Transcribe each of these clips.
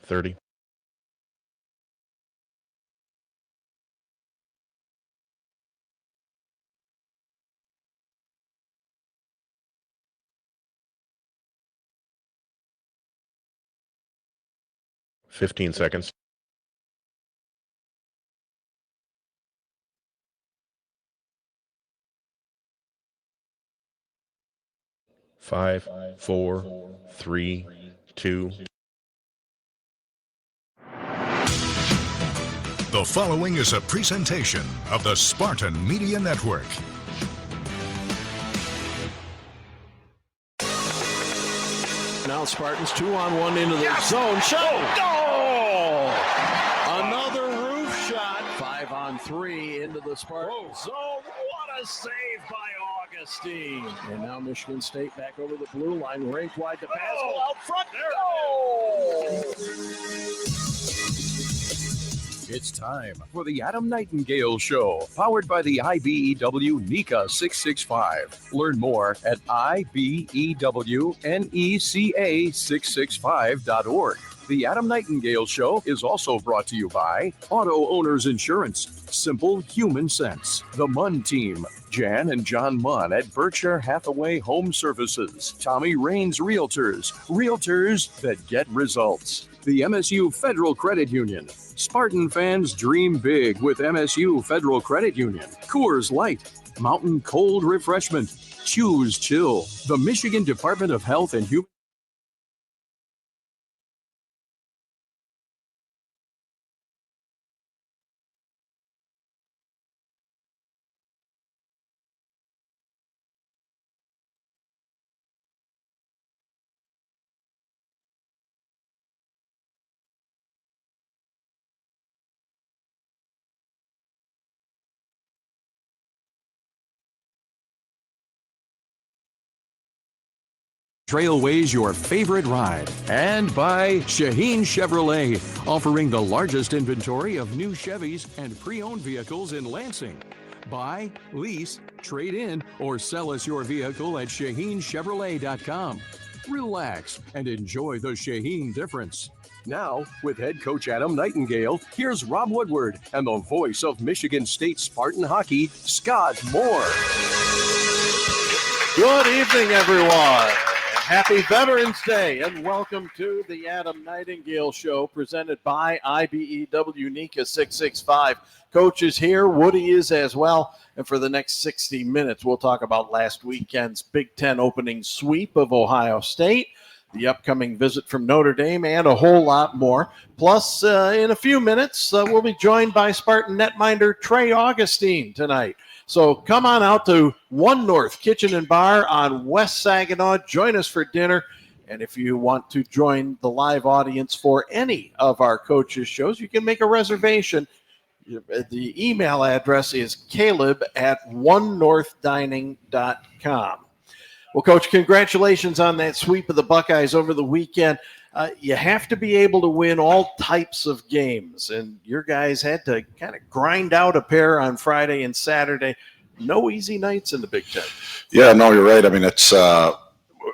30. Fifteen seconds. 5, 4, 3, 2. The following is a presentation of the Spartan Media Network. Now Spartans 2-on-1 into the zone. Shot! Oh! Another roof shot. 5-on-3 into the Spartan zone. What a save by Augustine. And now Michigan State back over the blue line. Ranked wide to pass. Oh, out front. It's time for the Adam Nightingale Show, powered by the IBEW NECA 665. Learn more at IBEWNECA665.org. The Adam Nightingale Show is also brought to you by Auto Owners Insurance, Simple Human Sense, the Munn Team, Jan and John Munn at Berkshire Hathaway Home Services, Tommy Raines Realtors, Realtors that get results, the MSU Federal Credit Union. Spartan fans dream big with MSU Federal Credit Union. Coors Light, Mountain Cold Refreshment, Choose Chill, the Michigan Department of Health and Human Trailways your favorite ride, and by Shaheen Chevrolet, offering the largest inventory of new Chevys and pre-owned vehicles in Lansing. Buy, lease, trade in, or sell us your vehicle at ShaheenChevrolet.com. Relax and enjoy the Shaheen difference. Now, with head coach Adam Nightingale, here's Rob Woodward and the voice of Michigan State Spartan hockey, Scott Moore. Good evening, everyone. Happy Veterans Day, and welcome to the Adam Nightingale Show, presented by IBEW NECA 665. Coach is here, Woody is as well, and for the next 60 minutes, we'll talk about last weekend's Big Ten opening sweep of Ohio State, the upcoming visit from Notre Dame, and a whole lot more. Plus, in a few minutes, we'll be joined by Spartan netminder Trey Augustine tonight. So come on out to One North Kitchen and Bar on West Saginaw. Join us for dinner. And if you want to join the live audience for any of our coaches' shows, you can make a reservation. The email address is caleb@onenorthdining.com. Well, Coach, congratulations on that sweep of the Buckeyes over the weekend. You have to be able to win all types of games, and your guys had to kind of grind out a pair on Friday and Saturday. No easy nights in the Big Ten. Yeah, no, you're right. I mean, it's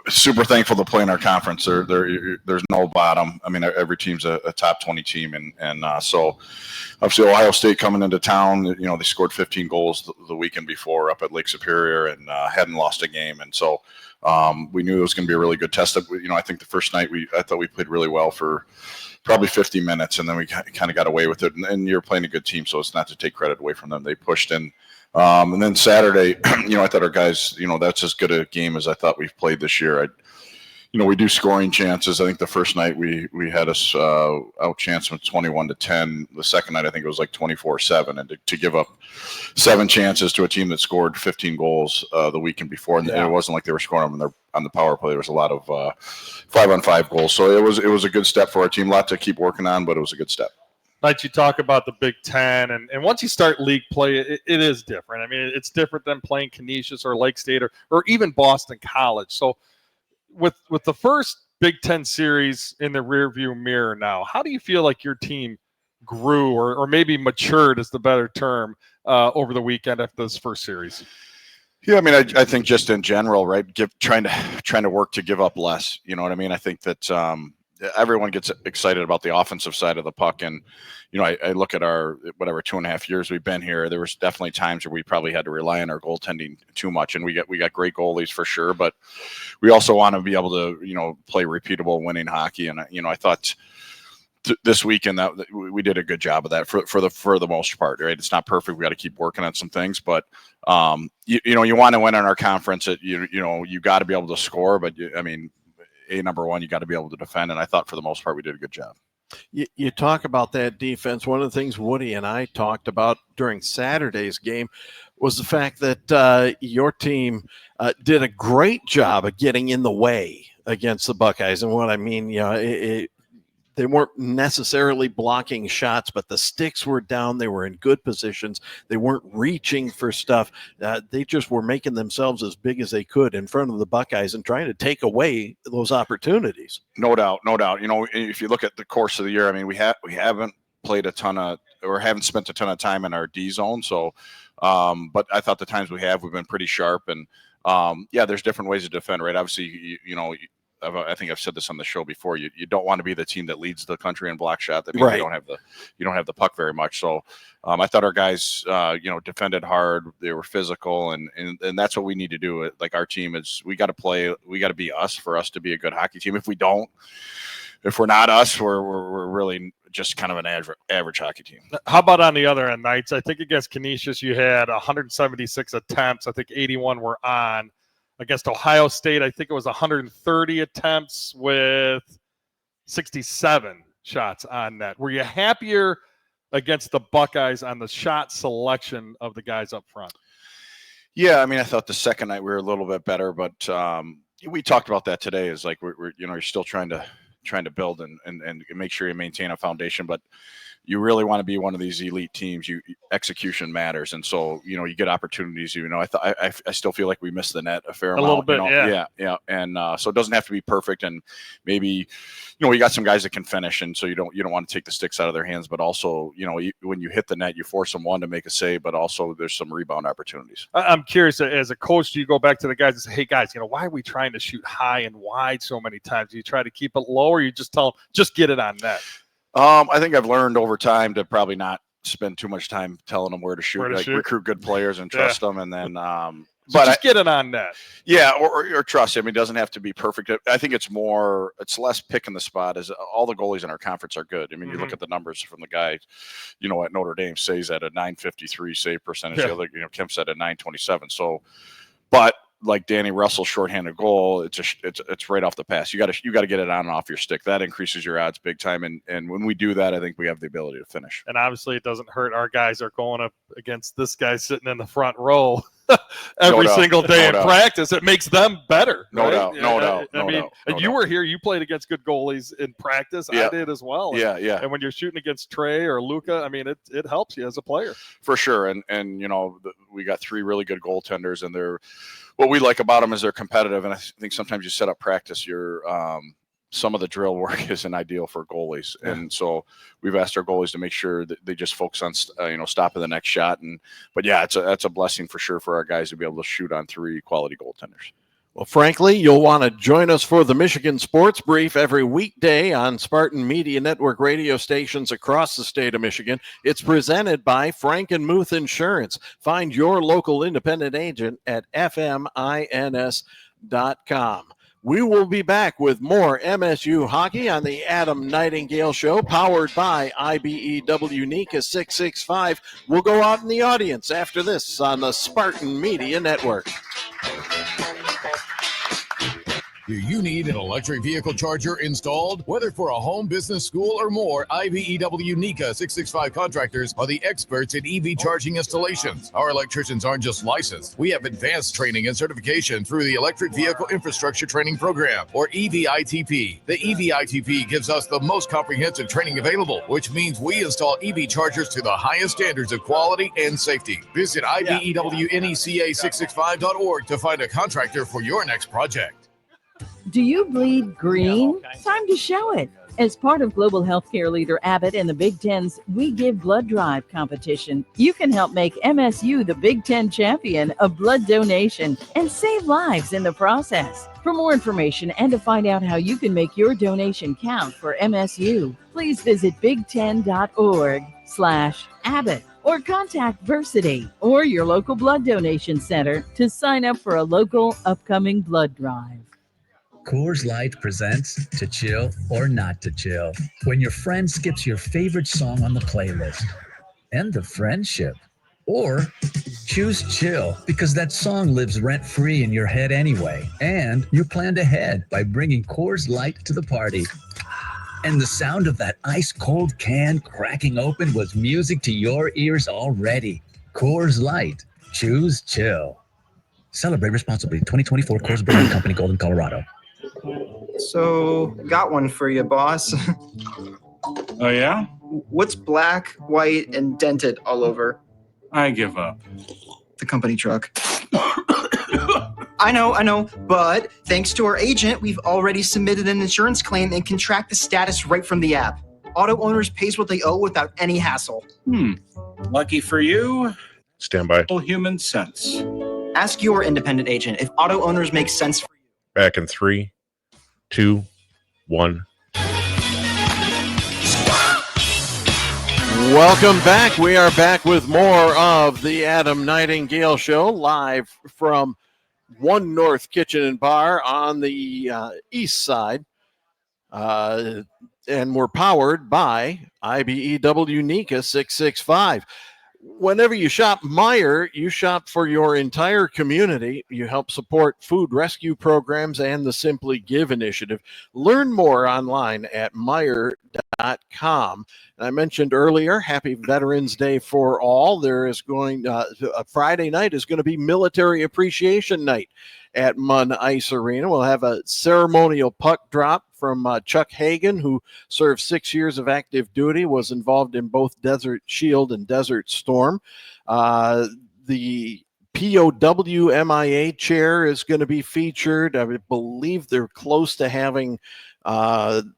super thankful to play in our conference. There's no bottom. I mean, every team's a top 20 team, and so obviously Ohio State coming into town. You know, they scored 15 goals the weekend before up at Lake Superior and hadn't lost a game, and so we knew it was going to be a really good test. You know, I think the first night I thought we played really well for probably 50 minutes, and then we kind of got away with it. And you're playing a good team, so it's not to take credit away from them. They pushed in. And then Saturday, you know, I thought our guys, you know, that's as good a game as I thought we've played this year. We do scoring chances. I think the first night we had us out chance with 21-10. The second night, I think it was like 24-7. And to give up 7 chances to a team that scored 15 goals the weekend before, and it wasn't like they were scoring them on the power play. There was a lot of 5-on-5 goals. So it was a good step for our team. A lot to keep working on, but it was a good step. Like you talk about the Big Ten, and once you start league play, it is different. I mean, it's different than playing Canisius or Lake State or even Boston College. So with the first Big Ten series in the rearview mirror now, how do you feel like your team grew or maybe matured is the better term over the weekend after this first series? Yeah, I mean, I think just in general, right? Trying to work to give up less. You know what I mean? I think that everyone gets excited about the offensive side of the puck. And, I look at our, whatever, 2.5 years we've been here, there was definitely times where we probably had to rely on our goaltending too much. And we got great goalies for sure, but we also want to be able to, play repeatable winning hockey. And, I thought this weekend that we did a good job of that for the most part, right? It's not perfect. We got to keep working on some things, but you want to win in our conference. You got to be able to score, but number one, you got to be able to defend. And I thought for the most part, we did a good job. You talk about that defense. One of the things Woody and I talked about during Saturday's game was the fact that your team did a great job of getting in the way against the Buckeyes. And what I mean, they weren't necessarily blocking shots, but the sticks were down. They were in good positions. They weren't reaching for stuff. They just were making themselves as big as they could in front of the Buckeyes and trying to take away those opportunities. No doubt. If you look at the course of the year, we haven't played a ton of, or haven't spent a ton of time in our D zone. So, but I thought the times we've been pretty sharp. And there's different ways to defend, right? Obviously, I think I've said this on the show before. You don't want to be the team that leads the country in block shot. That means right. you don't have the puck very much. So I thought our guys, defended hard. They were physical, and that's what we need to do. Like our team is, we got to play. We got to be us for us to be a good hockey team. If we're not us, we're really just kind of an average hockey team. How about on the other end, Knights? I think against Canisius you had 176 attempts. I think 81 were on. Against Ohio State, I think it was 130 attempts with 67 shots on net. Were you happier against the Buckeyes on the shot selection of the guys up front? Yeah, I thought the second night we were a little bit better, but we talked about that today. Is like we're you're still trying to build and make sure you maintain a foundation, but you really want to be one of these elite teams. Execution matters, and so you get opportunities. I still feel like we missed the net a fair amount. A little bit, yeah. And so it doesn't have to be perfect. And maybe you got some guys that can finish, and so you don't want to take the sticks out of their hands. But also, when you hit the net, you force someone to make a save, but also there's some rebound opportunities. I'm curious, as a coach, do you go back to the guys and say, "Hey guys, why are we trying to shoot high and wide so many times? Do you try to keep it low, or you just tell them just get it on net?" I think I've learned over time to probably not spend too much time telling them where to shoot. Recruit good players and trust them, and then but just get it on net. Yeah, or trust him. It doesn't have to be perfect. I think it's less picking the spot. As all the goalies in our conference are good. You look at the numbers from the guy, at Notre Dame, says at a .953 save percentage. The other, Kemp said at .927. So, but like Danny Russell's shorthanded goal, it's right off the pass. You got to get it on and off your stick. That increases your odds big time. And when we do that, I think we have the ability to finish. And obviously, it doesn't hurt. Our guys are going up against this guy sitting in the front row every single day in practice. It makes them better. No doubt. You were here. You played against good goalies in practice. Yeah. I did as well. Yeah. And when you're shooting against Trey or Luca, it helps you as a player. For sure. And we got three really good goaltenders, and what we like about them is they're competitive. And I think sometimes you set up practice, some of the drill work isn't ideal for goalies. Yeah. And so we've asked our goalies to make sure that they just focus on, stopping the next shot. But that's a blessing for sure for our guys to be able to shoot on three quality goaltenders. Well, frankly, you'll want to join us for the Michigan Sports Brief every weekday on Spartan Media Network radio stations across the state of Michigan. It's presented by Frankenmuth Insurance. Find your local independent agent at fmins.com. We will be back with more MSU hockey on the Adam Nightingale Show, powered by IBEW NICA 665. We'll go out in the audience after this on the Spartan Media Network. Do you need an electric vehicle charger installed? Whether for a home, business, school, or more, IBEW NICA 665 contractors are the experts in EV charging installations. Our electricians aren't just licensed. We have advanced training and certification through the Electric Vehicle Infrastructure Training Program, or EVITP. The EVITP gives us the most comprehensive training available, which means we install EV chargers to the highest standards of quality and safety. Visit IBEWNECA665.org to find a contractor for your next project. Do you bleed green? Time to show it. As part of global healthcare leader Abbott and the Big Ten's We Give Blood Drive competition, you can help make MSU the Big Ten champion of blood donation and save lives in the process. For more information and to find out how you can make your donation count for MSU, please visit big10.org/Abbott or contact Versity or your local blood donation center to sign up for a local upcoming blood drive. Coors Light presents To Chill or Not to Chill. When your friend skips your favorite song on the playlist. End the friendship. Or choose chill because that song lives rent-free in your head anyway. And you planned ahead by bringing Coors Light to the party. And the sound of that ice-cold can cracking open was music to your ears already. Coors Light. Choose chill. Celebrate responsibly. 2024 Coors Brewing Company, Golden, Colorado. So, got one for you, boss. Oh, yeah? What's black, white, and dented all over? I give up. The company truck. I know, but thanks to our agent, we've already submitted an insurance claim and can track the status right from the app. Auto owners pays what they owe without any hassle. Lucky for you. Stand by. Human sense. Ask your independent agent if auto owners make sense for you. Back in 3, 2, 1. Welcome back. We are back with more of the Adam Nightingale Show, live from One North Kitchen and Bar on the east side. And we're powered by IBEW NICA 665. Whenever you shop Meijer, you shop for your entire community. You help support food rescue programs and the Simply Give initiative. Learn more online at Meijer.com. And I mentioned earlier, happy Veterans Day for all. There is going, Friday night is going to be Military Appreciation Night at Munn Ice Arena. We'll have a ceremonial puck drop from Chuck Hagan, who served 6 years of active duty, was involved in both Desert Shield and Desert Storm. The POW MIA chair is going to be featured. I believe they're close to having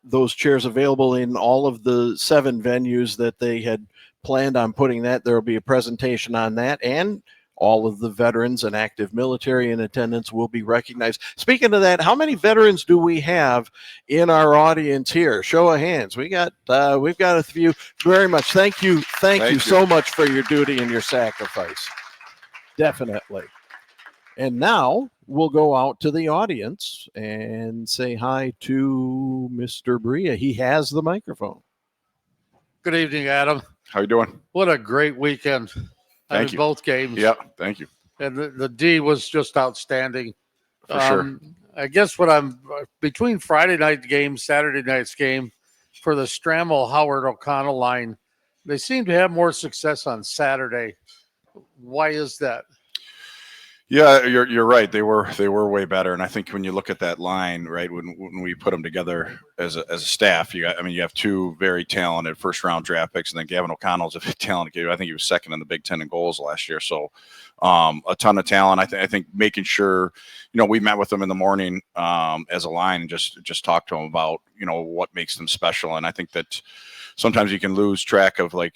those chairs available in all of the 7 venues that they had planned on putting that. There will be a presentation on that, and all of the veterans and active military in attendance will be recognized. Speaking of that, how many veterans do we have in our audience here? Show of hands. We've got a few. Very much. Thank you so much for your duty and your sacrifice. Definitely. And now we'll go out to the audience and say hi to Mr. Bria. He has the microphone. Good evening, Adam. How you doing? What a great weekend. Thank you. Both games. Yeah, thank you. And the D was just outstanding. For sure. I guess what I'm between Friday night game, Saturday night's game for the Stramel Howard O'Connell line, they seem to have more success on Saturday. Why is that? Yeah, you're right. They were way better, and I think when you look at that line, right, when we put them together as a staff, you have 2 very talented first round draft picks, and then Gavin O'Connell's a talented kid. I think he was second in the Big Ten in goals last year, so a ton of talent. I think making sure, we met with them in the morning as a line and just talked to them about what makes them special, and I think that sometimes you can lose track of like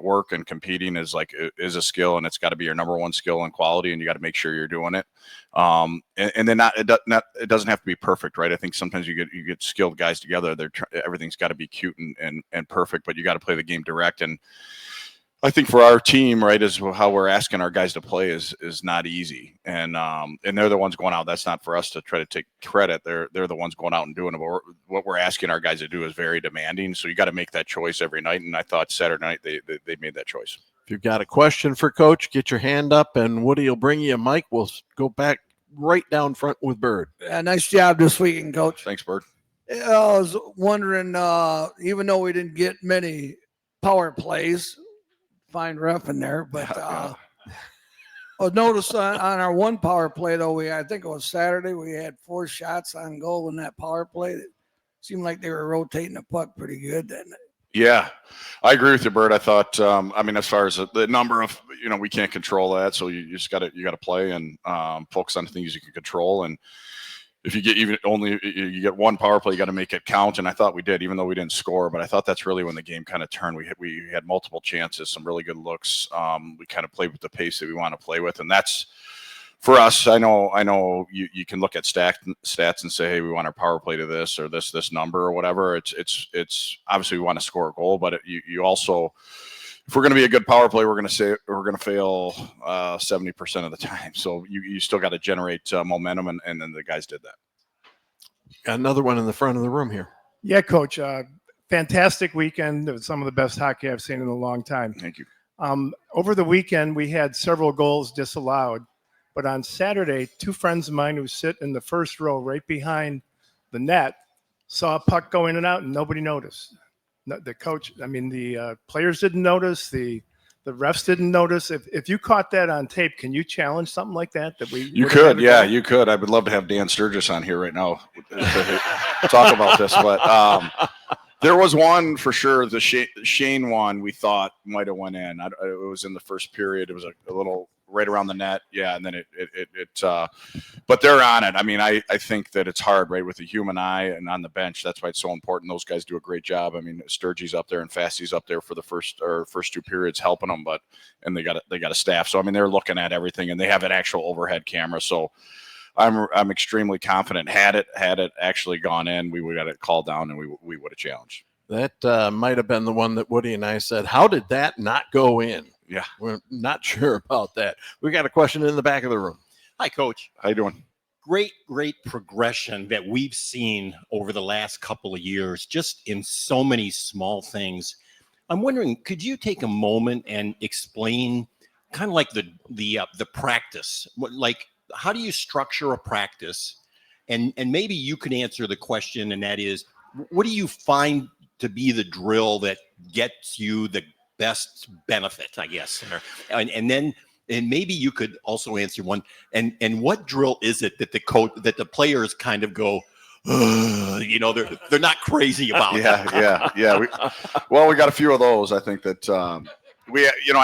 work, and competing is a skill, and it's got to be your number one skill and quality, and you got to make sure you're doing it. And then it doesn't have to be perfect, right? I think sometimes you get skilled guys together. Everything's got to be cute and perfect, but you got to play the game direct. And I think for our team, right, is how we're asking our guys to play is not easy, and they're the ones going out. That's not for us to try to take credit. They're the ones going out and doing it. But what we're asking our guys to do is very demanding. So you got to make that choice every night. And I thought Saturday night they made that choice. If you've got a question for Coach, get your hand up, and Woody will bring you a mic. We'll go back right down front with Bird. Nice job this weekend, Coach. Thanks, Bird. I was wondering, even though we didn't get many power plays, fine ref in there, but I noticed on our one power play, though, I think it was Saturday, we had 4 shots on goal in that power play. It seemed like they were rotating the puck pretty good, didn't it? Yeah, I agree with you, Bert. I thought, as far as the number of, we can't control that. So you just got to play and focus on the things you can control. And if you get you get one power play, you got to make it count. And I thought we did, even though we didn't score. But I thought that's really when the game kind of turned. We had multiple chances, some really good looks. We kind of played with the pace that we want to play with, and that's for us, I know you can look at stats and say, hey, we want our power play to this or this number or whatever. It's obviously we want to score a goal, but you also, if we're going to be a good power play, we're going to fail 70% of the time. So you still got to generate momentum, and then the guys did that. Got another one in the front of the room here. Yeah, Coach. Fantastic weekend. It was some of the best hockey I've seen in a long time. Thank you. Over the weekend, we had several goals disallowed. But on Saturday, two friends of mine who sit in the first row right behind the net saw a puck go in and out, and nobody noticed. The coach, the players didn't notice. The refs didn't notice. If you caught that on tape, can you challenge something like that? You could. I would love to have Dan Sturgis on here right now to talk about this. But there was one for sure. The Shane one we thought might have went in. It was in the first period. It was a little right around the net. Yeah. And then but they're on it. I think that it's hard, right, with the human eye and on the bench. That's why it's so important. Those guys do a great job. Sturgey's up there and Fasty's up there for the first two periods helping them, and they got a staff. So, they're looking at everything, and they have an actual overhead camera. So I'm extremely confident. Had it actually gone in, we would have got it called down, and we would have challenged. That might have been the one that Woody and I said, how did that not go in? Yeah. We're not sure about that. We got a question in the back of the room. Hi, Coach. How you doing? Great progression that we've seen over the last couple of years, just in so many small things. I'm wondering, could you take a moment and explain kind of like the practice? Like, how do you structure a practice? And maybe you can answer the question, and that is, what do you find to be the drill that gets you the best benefit, I guess? And maybe you could also answer one. And what drill is it that the players kind of go, they're not crazy about? Yeah. We got a few of those. I think that I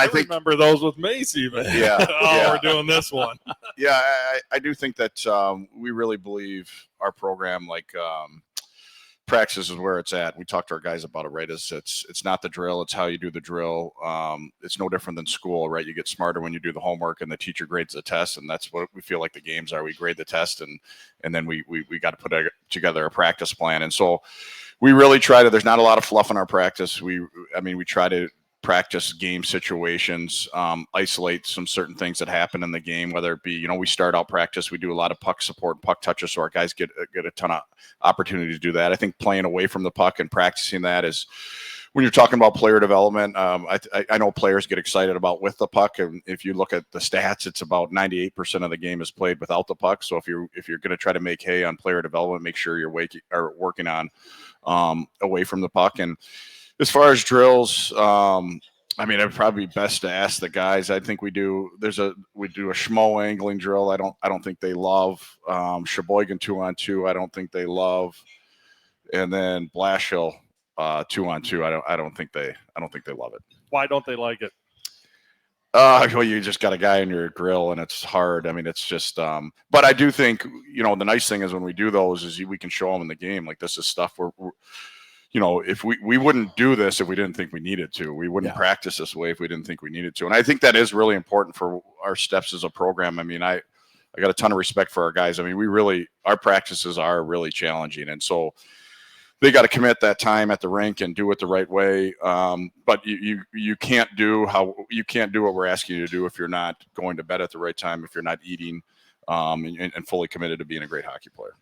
think remember those with Macy, but we're doing this one. Yeah, I do think that we really believe our program, practice is where it's at. We talked to our guys about it, right? It's not the drill, it's how you do the drill. It's no different than school, right? You get smarter when you do the homework, and the teacher grades the test, and that's what we feel like the games are. We grade the test, and then we got to put together a practice plan. And so we really try to. There's not a lot of fluff in our practice. We try to practice game situations, isolate some certain things that happen in the game, whether it be, we start out practice, we do a lot of puck support, puck touches, so our guys get a ton of opportunity to do that. I think playing away from the puck and practicing that is, when you're talking about player development, I know players get excited about with the puck, and if you look at the stats, it's about 98% of the game is played without the puck. So if you're going to try to make hay on player development, make sure you're working on away from the puck. And as far as drills, it'd probably be best to ask the guys. I think we do a Schmo angling drill. I don't think they love Sheboygan 2-on-2. I don't think they love, and then Blashill 2-on-2. I don't think they love it. Why don't they like it? Well, you just got a guy in your grill, and it's hard. It's just. But I do think the nice thing is when we do those is we can show them in the game. Like, this is stuff we're if we wouldn't do this if we didn't think we needed to. We wouldn't practice this way if we didn't think we needed to. And I think that is really important for our steps as a program. I got a ton of respect for our guys. Our practices are really challenging. And so they got to commit that time at the rink and do it the right way. But you can't do what we're asking you to do if you're not going to bed at the right time, if you're not eating, and fully committed to being a great hockey player.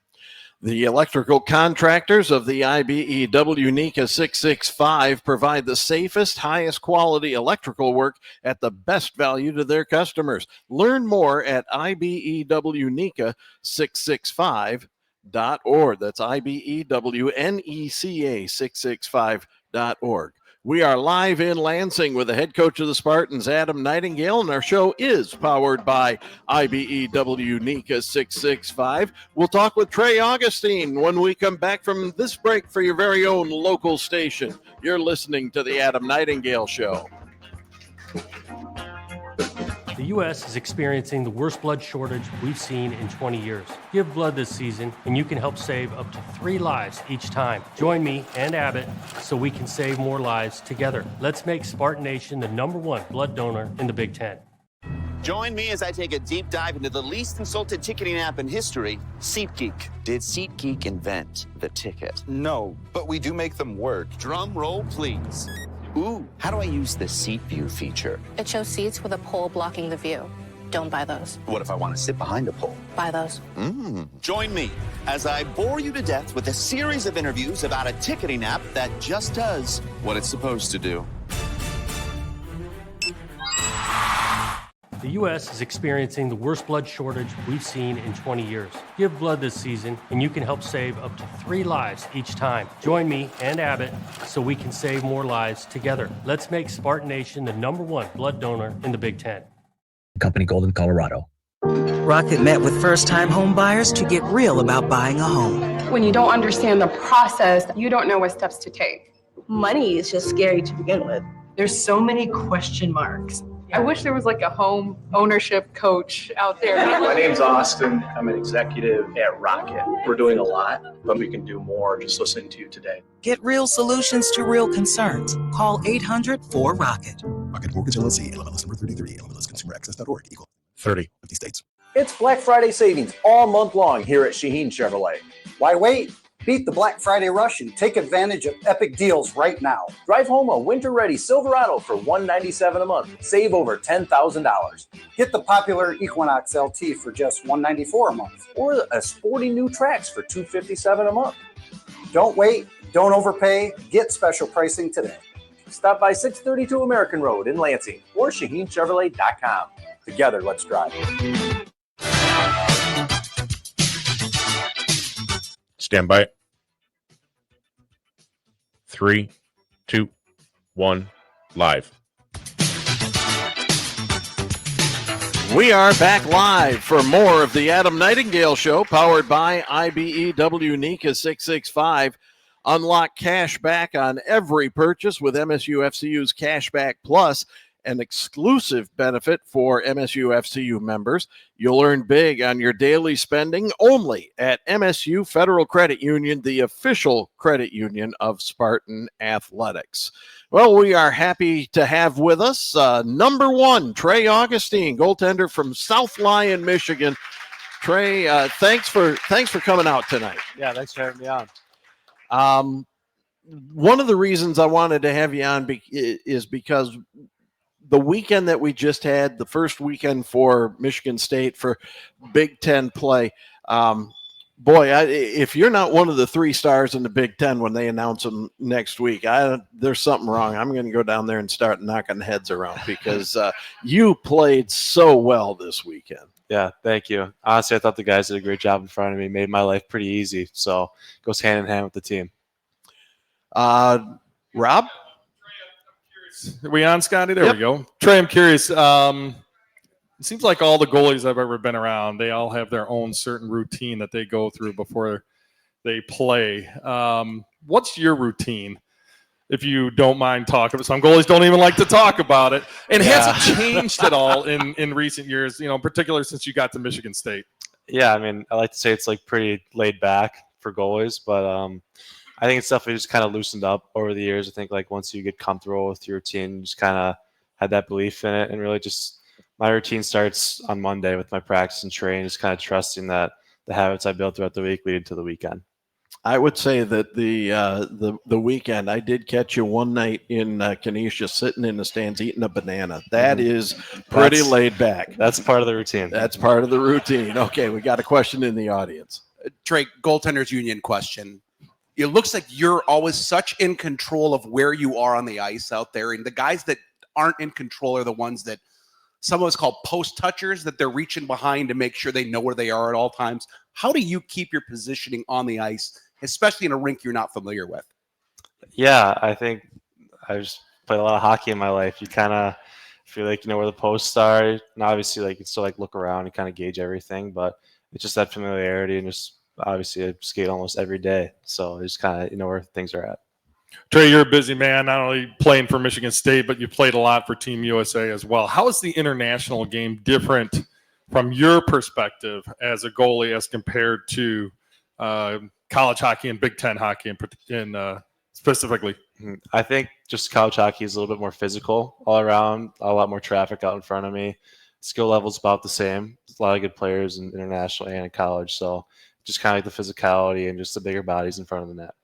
The electrical contractors of the IBEW NICA 665 provide the safest, highest quality electrical work at the best value to their customers. Learn more at IBEWNICA665.org. That's IBEWNECA665.org. We are live in Lansing with the head coach of the Spartans, Adam Nightingale, and our show is powered by IBEW NICA 665. We'll talk with Trey Augustine when we come back from this break for your very own local station. You're listening to the Adam Nightingale Show. The U.S. is experiencing the worst blood shortage we've seen in 20 years. Give blood this season, and you can help save up to 3 lives each time. Join me and Abbott so we can save more lives together. Let's make Spartan Nation the #1 blood donor in the Big Ten. Join me as I take a deep dive into the least consulted ticketing app in history, SeatGeek. Did SeatGeek invent the ticket? No, but we do make them work. Drum roll, please. Ooh, how do I use the Seat View feature? It shows seats with a pole blocking the view. Don't buy those. What if I want to sit behind a pole? Buy those. Join me as I bore you to death with a series of interviews about a ticketing app that just does what it's supposed to do. The U.S. is experiencing the worst blood shortage we've seen in 20 years. Give blood this season, and you can help save up to 3 lives each time. Join me and Abbott so we can save more lives together. Let's make Spartan Nation the #1 blood donor in the Big Ten. Company Golden, Colorado. Rocket met with first-time home buyers to get real about buying a home. When you don't understand the process, you don't know what steps to take. Money is just scary to begin with. There's so many question marks. I wish there was like a home ownership coach out there. My name's Austin. I'm an executive at Rocket. We're doing a lot, but we can do more just listening to you today. Get real solutions to real concerns. Call 800-4ROCKET. Rocket Mortgage LLC, NMLS number 33, NMLSconsumeraccess.org, equal 30. 50 states. It's Black Friday savings all month long here at Shaheen Chevrolet. Why wait? Beat the Black Friday rush and take advantage of epic deals right now. Drive home a winter-ready Silverado for $197 a month. Save over $10,000. Get the popular Equinox LT for just $194 a month. Or a sporty new Trax for $257 a month. Don't wait. Don't overpay. Get special pricing today. Stop by 632 American Road in Lansing or ShaheenChevrolet.com. Together, let's drive. Stand by. 3, 2, 1, live. We are back live for more of the Adam Nightingale Show, powered by IBEW NICA 665. Unlock cash back on every purchase with MSU-FCU's Cashback Plus, an exclusive benefit for MSU-FCU members. You'll earn big on your daily spending only at MSU Federal Credit Union, the official credit union of Spartan Athletics. Well, we are happy to have with us #1, Trey Augustine, goaltender from South Lyon, Michigan. Trey, thanks for coming out tonight. Yeah, thanks for having me on. One of the reasons I wanted to have you on is because the weekend that we just had, the first weekend for Michigan State for Big Ten play, if you're not one of the 3 stars in the Big Ten when they announce them next week, there's something wrong. I'm going to go down there and start knocking heads around because you played so well this weekend. Yeah, thank you. Honestly, I thought the guys did a great job in front of me, made my life pretty easy. So it goes hand in hand with the team. Rob? Are we on, Scotty? There we go. Trey, I'm curious. It seems like all the goalies I've ever been around, they all have their own certain routine that they go through before they play. What's your routine, if you don't mind talking? Some goalies don't even like to talk about it. And has it changed at all in recent years, in particular since you got to Michigan State? Yeah, I mean, I like to say it's like pretty laid back for goalies, but I think it's definitely just kind of loosened up over the years. I think like once you get comfortable with your routine, you just kind of had that belief in it, and really just my routine starts on Monday with my practice and training, just kind of trusting that the habits I built throughout the week lead into the weekend. I would say that the weekend, I did catch you one night in Kenesha sitting in the stands eating a banana. That is pretty laid back. That's part of the routine. That's part of the routine. Okay, we got a question in the audience. Trey, Goaltenders Union question. It looks like you're always such in control of where you are on the ice out there. And the guys that aren't in control are the ones that some of us call post touchers, that they're reaching behind to make sure they know where they are at all times. How do you keep your positioning on the ice, especially in a rink you're not familiar with? Yeah, I think I just played a lot of hockey in my life. You kind of feel like you know where the posts are. And obviously, like you still like look around and kind of gauge everything, but it's just that familiarity and just obviously I skate almost every day. So I just kind of where things are at. Trey, you're a busy man, not only playing for Michigan State, but you played a lot for Team USA as well. How is the international game different from your perspective as a goalie as compared to college hockey and Big Ten hockey specifically? I think just college hockey is a little bit more physical all around, a lot more traffic out in front of me. skill level's about the same. There's a lot of good players in international and in college. So just kind of like the physicality and just the bigger bodies in front of the net.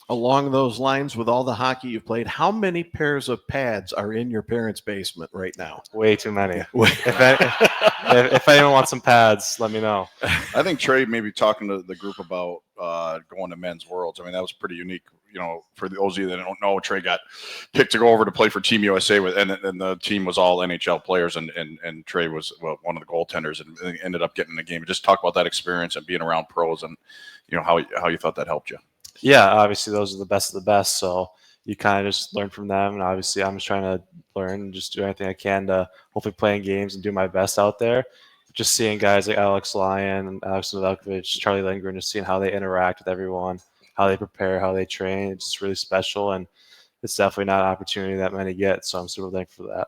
Along those lines, with all the hockey you've played, how many pairs of pads are in your parents' basement right now? Way too many. If anyone wants some pads, let me know. I think Trey maybe talking to the group about going to men's worlds. I mean, that was pretty unique. You know, for those of you that don't know, Trey got picked to go over to play for Team USA and the team was all NHL players, and Trey was one of the goaltenders and ended up getting the game. Just talk about that experience and being around pros, and how you thought that helped you. Yeah, obviously those are the best of the best. So you kind of just learn from them. And obviously I'm just trying to learn and just do anything I can to hopefully play in games and do my best out there. Just seeing guys like Alex Lyon and Alex Novelkovic, Charlie Lindgren, just seeing how they interact with everyone, how they prepare, how they train. It's just really special. And it's definitely not an opportunity that many get. So I'm super thankful for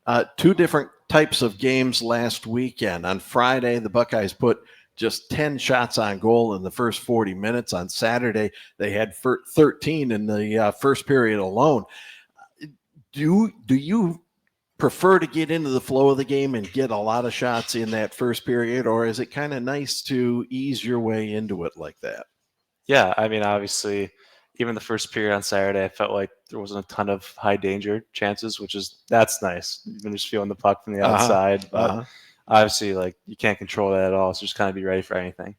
that. Two different types of games last weekend. On Friday, the Buckeyes put just 10 shots on goal in the first 40 minutes. On Saturday, they had 13 in the first period alone. Do you prefer to get into the flow of the game and get a lot of shots in that first period, or is it kind of nice to ease your way into it like that? Yeah, I mean, obviously, even the first period on Saturday, I felt like there wasn't a ton of high danger chances, that's nice. Even just feeling the puck from the outside, but obviously, like, you can't control that at all, so just kind of be ready for anything.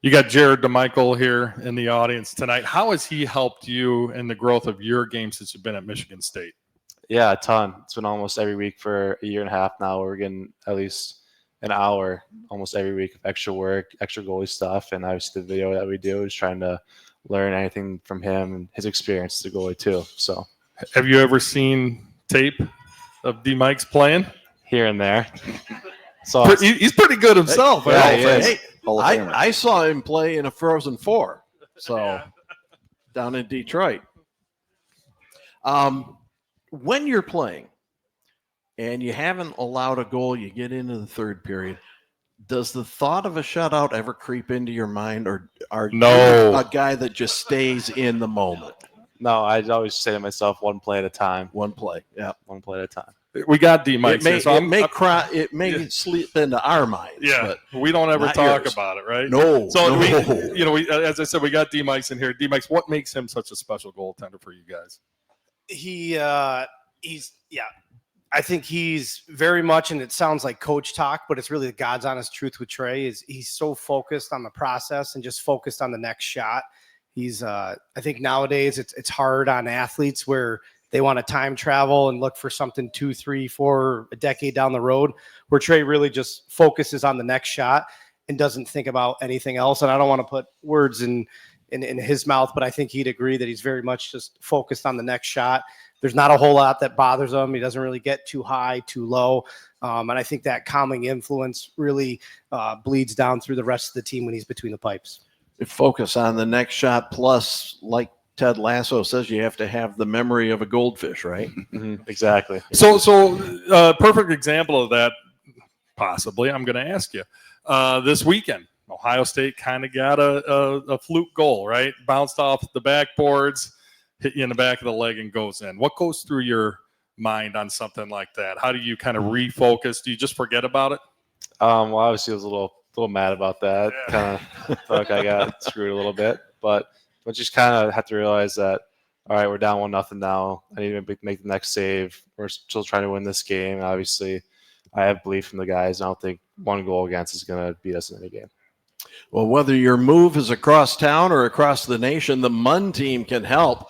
You got Jared DeMichael here in the audience tonight. How has he helped you in the growth of your game since you've been at Michigan State? Yeah, a ton. It's been almost every week for a year and a half now. We're getting at least an hour almost every week of extra work, extra goalie stuff, and obviously the video that we do is trying to learn anything from him and his experience as a goalie too. So, have you ever seen tape of D Mike's playing? Here and there. So he's pretty good himself. Yeah, he is. Hey, I saw him play in a Frozen Four, down in Detroit. When you're playing and you haven't allowed a goal, you get into the third period. Does the thought of a shutout ever creep into your mind, or are you a guy that just stays in the moment? No, I always say to myself, one play at a time. One play, yeah, one play at a time. We got D Mike. It may slip into our minds. Yeah, but we don't ever talk about it, right? No. So we as I said, we got D Mike's in here. D Mike's, what makes him such a special goaltender for you guys? He's I think he's very much, and it sounds like coach talk, but it's really the God's honest truth with Trey. Is he's so focused on the process and just focused on the next shot. He's I think nowadays it's hard on athletes where they want to time travel and look for something 2, 3, 4, a decade down the road, where Trey really just focuses on the next shot and doesn't think about anything else. And I don't want to put words in his mouth, but I think he'd agree that he's very much just focused on the next shot. There's not a whole lot that bothers him. He doesn't really get too high, too low. And I think that calming influence really bleeds down through the rest of the team when he's between the pipes. Focus on the next shot, plus, like Ted Lasso says, you have to have the memory of a goldfish, right? Mm-hmm. Exactly. So perfect example of that, possibly, I'm going to ask you. This weekend, Ohio State kind of got a fluke goal, right? Bounced off the backboards, hit you in the back of the leg, and goes in. What goes through your mind on something like that? How do you kind of refocus? Do you just forget about it? Well, obviously, I was a little mad about that. Yeah. Kind of felt like I got screwed a little bit, but just kind of have to realize that, all right, we're down 1-0 now. I need to make the next save. We're still trying to win this game. And obviously, I have belief in the guys. I don't think one goal against is going to beat us in any game. Well, whether your move is across town or across the nation, the MUN team can help.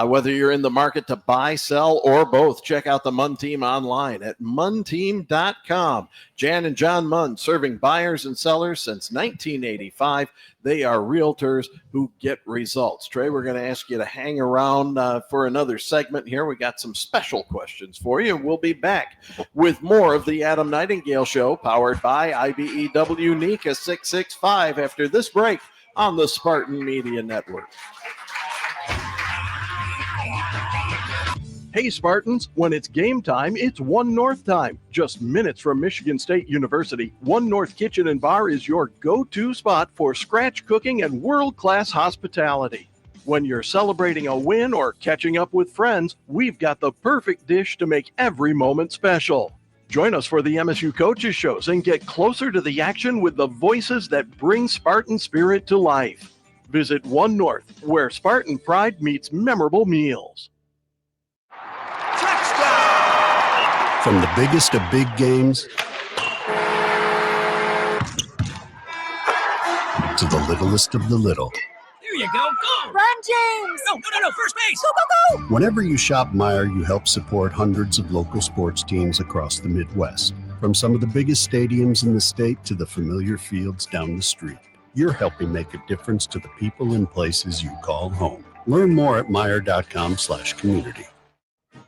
Whether you're in the market to buy, sell, or both, check out the MUN team online at munteam.com. Jan and John Munn, serving buyers and sellers since 1985. They are realtors who get results. Trey, we're going to ask you to hang around for another segment here. We got some special questions for you, and we'll be back with more of the Adam Nightingale Show, powered by IBEW NICA 665, after this break on the Spartan Media Network. Hey Spartans, when it's game time, it's One North time. Just minutes from Michigan State University, One North Kitchen and Bar is your go-to spot for scratch cooking and world-class hospitality. When you're celebrating a win or catching up with friends, we've got the perfect dish to make every moment special. Join us for the MSU Coaches Shows and get closer to the action with the voices that bring Spartan spirit to life. Visit One North, where Spartan pride meets memorable meals. From the biggest of big games to the littlest of the little. There you go. Go! Run, James! No, first base! Go, go, go! Whenever you shop Meijer, you help support hundreds of local sports teams across the Midwest. From some of the biggest stadiums in the state to the familiar fields down the street. You're helping make a difference to the people and places you call home. Learn more at Meijer.com/community.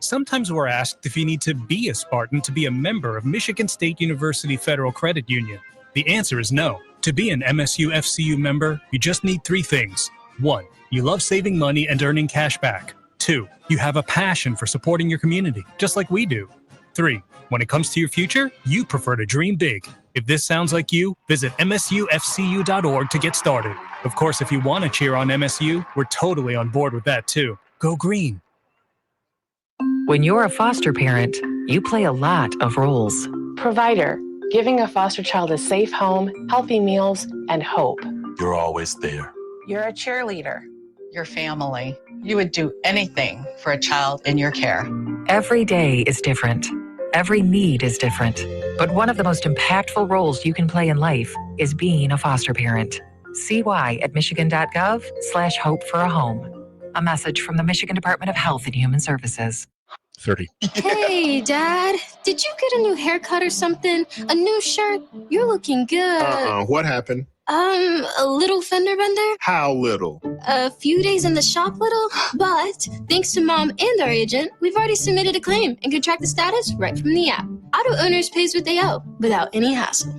Sometimes we're asked if you need to be a Spartan to be a member of Michigan State University Federal Credit Union. The answer is no. To be an MSU FCU member, you just need 3 things. 1, you love saving money and earning cash back. 2, you have a passion for supporting your community, just like we do. 3, when it comes to your future, you prefer to dream big. If this sounds like you, visit msufcu.org to get started. Of course, if you want to cheer on MSU, we're totally on board with that too. Go green. When you're a foster parent, you play a lot of roles. Provider, giving a foster child a safe home, healthy meals, and hope. You're always there. You're a cheerleader. Your family. You would do anything for a child in your care. Every day is different. Every need is different. But one of the most impactful roles you can play in life is being a foster parent. See why at michigan.gov/hope for a home. A message from the Michigan Department of Health and Human Services. 30. Hey, Dad. Did you get a new haircut or something? A new shirt? You're looking good. What happened? A little fender bender? How little? A few days in the shop little, but thanks to Mom and our agent, we've already submitted a claim and can track the status right from the app. Auto owners pays what they owe without any hassle.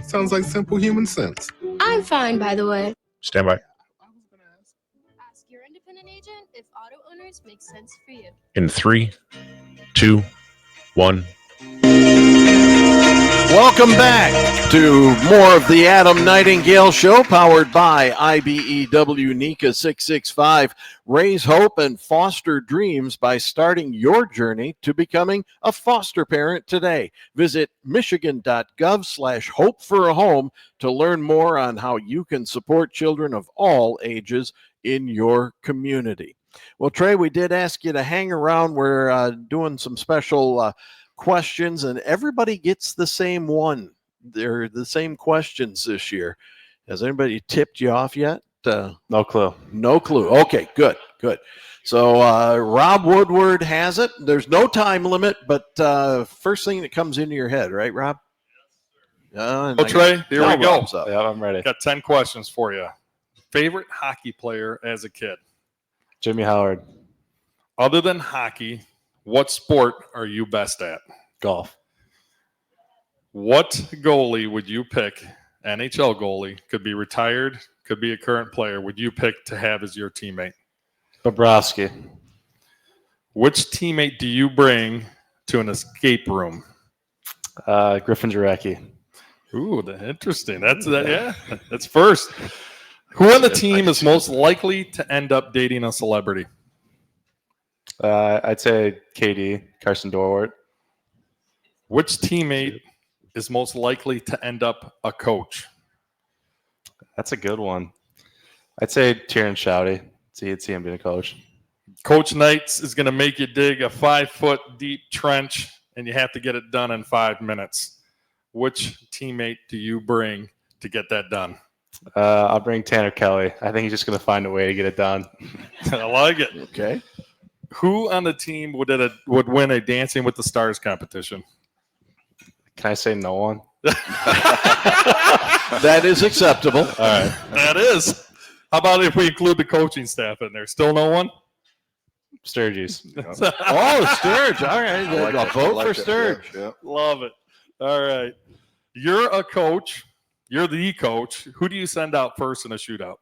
Sounds like simple human sense. I'm fine, by the way. Stand by. Ask your independent agent if auto owners make sense for you. In 3, 2, 1. Welcome back to more of the Adam Nightingale Show, powered by IBEW NECA 665. Raise hope and foster dreams by starting your journey to becoming a foster parent today. Visit michigan.gov/hope for a home to learn more on how you can support children of all ages in your community. Well, Trey, we did ask you to hang around. We're doing some special questions, and everybody gets the same one. They're the same questions this year. Has anybody tipped you off yet? No clue. No clue. Okay, good. So Rob Woodward has it. There's no time limit, but first thing that comes into your head, right, Rob? Trey, here we go. Yeah, I'm ready. Got 10 questions for you. Favorite hockey player as a kid? Jimmy Howard. Other than hockey, what sport are you best at? Golf. What goalie would you pick? NHL goalie, could be retired, could be a current player. Would you pick to have as your teammate? Bobrovsky. Which teammate do you bring to an escape room? Griffin Jarecki. Ooh, interesting. That's first. Who on the team is most likely to end up dating a celebrity? I'd say KD, Carson Dorwart. Which teammate is most likely to end up a coach? That's a good one. I'd say Tieran Shouty. See him being a coach. Coach Knights is going to make you dig a 5-foot deep trench, and you have to get it done in 5 minutes. Which teammate do you bring to get that done? I'll bring Tanner Kelly. I think he's just going to find a way to get it done. I like it. Okay. Who on the team would win a Dancing with the Stars competition? Can I say no one? That is acceptable. All right. That is. How about if we include the coaching staff in there? Still no one? Sturgis. Sturge. All right. A vote for Sturge. Yeah. Love it. All right. You're a coach. You're the coach. Who do you send out first in a shootout?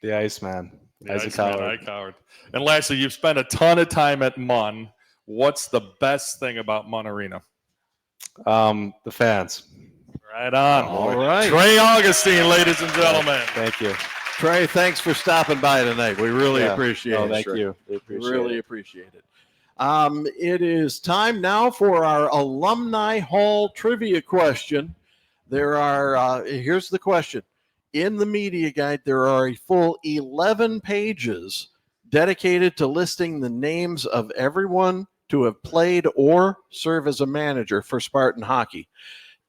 The Iceman. Isaac Howard. And lastly, you've spent a ton of time at Munn. What's the best thing about Munn Arena? The fans. Right on. All right. Trey Augustine, ladies and gentlemen. Thank you. Trey, thanks for stopping by tonight. We really appreciate it. Thank you. We really appreciate it. It is time now for our Alumni Hall trivia question. Here's the question. In the media guide, there are a full 11 pages dedicated to listing the names of everyone to have played or serve as a manager for Spartan hockey.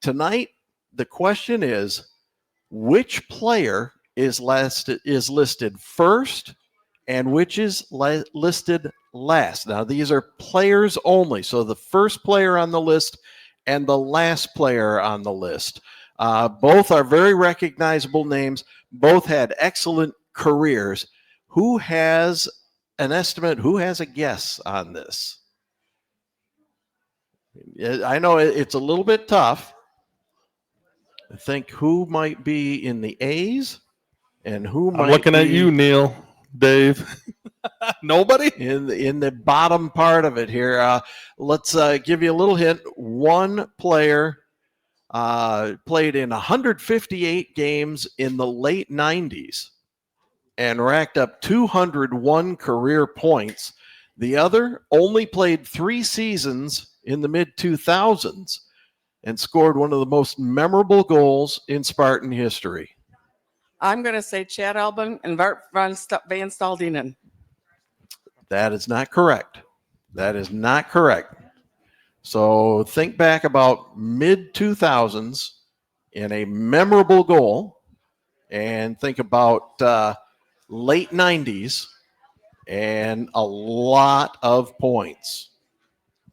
Tonight, the question is, which player is listed first and which is listed last? Now, these are players only, so the first player on the list and the last player on the list. Both are very recognizable names. Both had excellent careers. Who has an estimate? Who has a guess on this? I know it's a little bit tough. I think who might be in the A's and who might I'm looking be at you, Neil, Dave. Nobody? In the bottom part of it here. Let's give you a little hint. One player played in 158 games in the late 90s and racked up 201 career points. The other only played 3 seasons in the mid-2000s and scored one of the most memorable goals in Spartan history. I'm going to say Chad Albin and Bart Van Staldinen. That is not correct. That is not correct. So think back about mid-2000s in a memorable goal, and think about late 90s and a lot of points.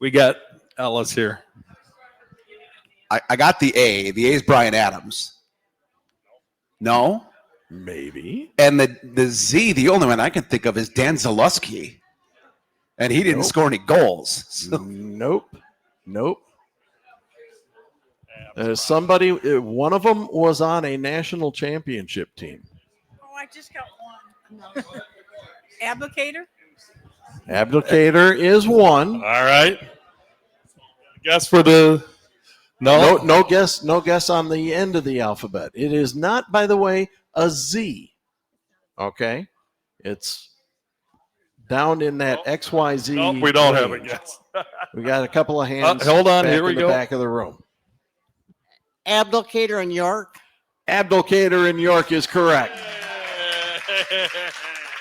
We got Ellis here. I got the A. The A is Brian Adams. No? Maybe. And the Z, the only one I can think of is Dan Zalewski. And he didn't score any goals. So. Nope. Somebody, one of them was on a national championship team. Oh, I just got one. Abdicator? Abdicator is one. All right. Guess for the... No guess on the end of the alphabet. It is not, by the way, a Z. Okay? It's down in that XYZ. Nope, we don't range. have a guess. We got a couple of hands. Hold on, back here we in the go. Back of the room. Abdicator in York? Abdicator in York is correct.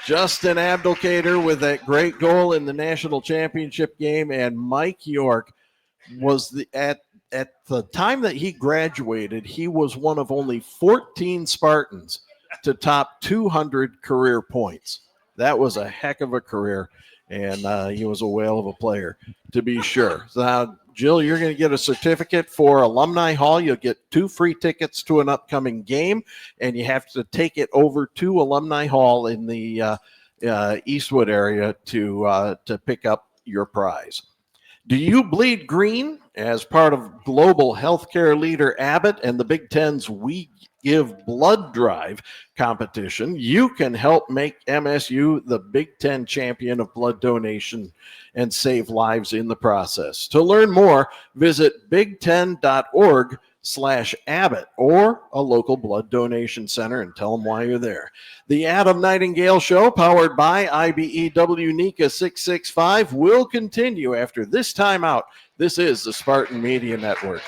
Justin Abdicator with that great goal in the national championship game, and Mike York was at the time that he graduated, he was one of only 14 Spartans to top 200 career points. That was a heck of a career, and he was a whale of a player, to be sure. So now, Jill, you're going to get a certificate for Alumni Hall. You'll get 2 free tickets to an upcoming game, and you have to take it over to Alumni Hall in the Eastwood area to pick up your prize. Do you bleed green? As part of global healthcare leader Abbott and the Big Ten's We Give Blood Drive competition, you can help make MSU the Big Ten champion of blood donation and save lives in the process. To learn more, visit big10.org/Abbott or a local blood donation center and tell them why you're there. The Adam Nightingale Show, powered by IBEW NECA 665, will continue after this timeout. This is the Spartan Media Network.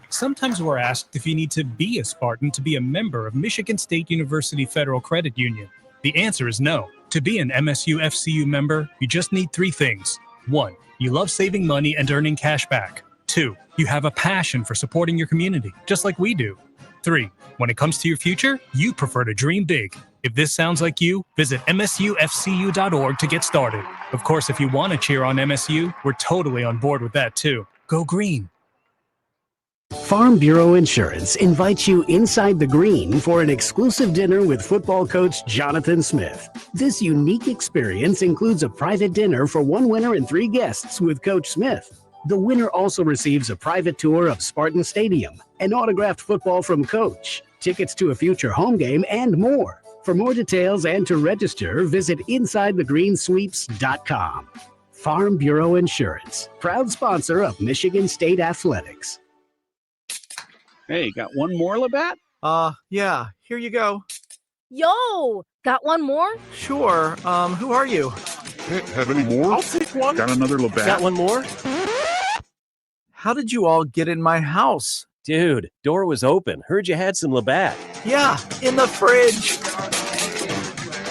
Sometimes we're asked if you need to be a Spartan to be a member of Michigan State University Federal Credit Union. The answer is no. To be an MSU FCU member, you just need 3 things. 1, you love saving money and earning cash back. 2, you have a passion for supporting your community, just like we do. 3, when it comes to your future, you prefer to dream big. If this sounds like you, visit msufcu.org to get started. Of course, if you want to cheer on MSU, we're totally on board with that too. Go green. Farm Bureau Insurance invites you inside the green for an exclusive dinner with football coach Jonathan Smith. This unique experience includes a private dinner for 1 winner and 3 guests with Coach Smith. The winner also receives a private tour of Spartan Stadium, an autographed football from Coach, tickets to a future home game, and more. For more details and to register, visit InsideTheGreenSweeps.com. Farm Bureau Insurance, proud sponsor of Michigan State Athletics. Hey, got one more, Labatt? Yeah, here you go. Yo, got one more? Sure. Who are you? Have any more? I'll take one. Got another Labatt? Got one more? How did you all get in my house? Dude, door was open. Heard you had some Labatt. Yeah, in the fridge.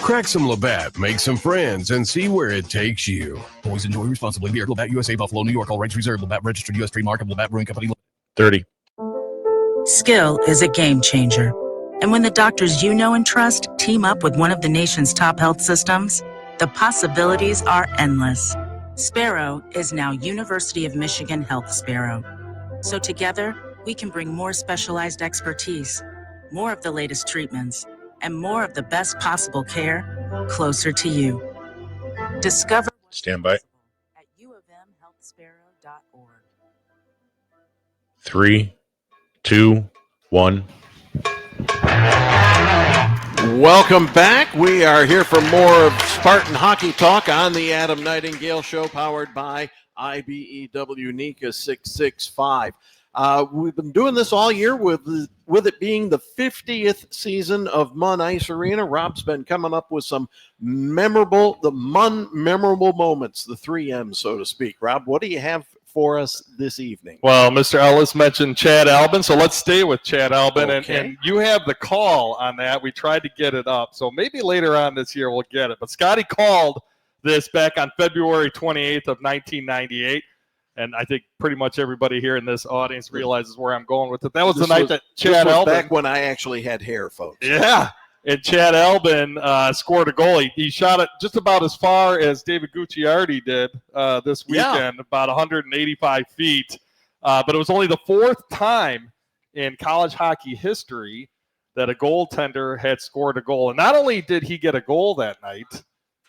Crack some Labatt, make some friends, and see where it takes you. Always enjoy responsibly. Beer, Labatt USA, Buffalo, New York. All rights reserved. Labatt registered U.S. trademark of Labatt Brewing Company. 30. Skill is a game changer. And when the doctors you know and trust team up with one of the nation's top health systems, the possibilities are endless. Sparrow is now University of Michigan Health Sparrow. So together, we can bring more specialized expertise, more of the latest treatments, and more of the best possible care closer to you. Discover. Stand by. At uofmhealthsparrow.org. 3, 2, 1. Welcome back. We are here for more of Spartan Hockey Talk on the Adam Nightingale Show, powered by IBEW NICA 665. We've been doing this all year with it being the 50th season of Munn Ice Arena. Rob's been coming up with some memorable moments, the 3 M's, so to speak. Rob, what do you have for us this evening? Well, Mr. Ellis mentioned Chad Albin, so let's stay with Chad Albin. Okay. And you have the call on that. We tried to get it up, so maybe later on this year we'll get it. But Scotty called this back on February 28th of 1998. And I think pretty much everybody here in this audience realizes where I'm going with it. That was the night that Chad Albin. Back when I actually had hair, folks. Yeah. And Chad Albin scored a goal. He shot it just about as far as David Gucciardi did this weekend, about 185 feet. But it was only the 4th time in college hockey history that a goaltender had scored a goal. And not only did he get a goal that night,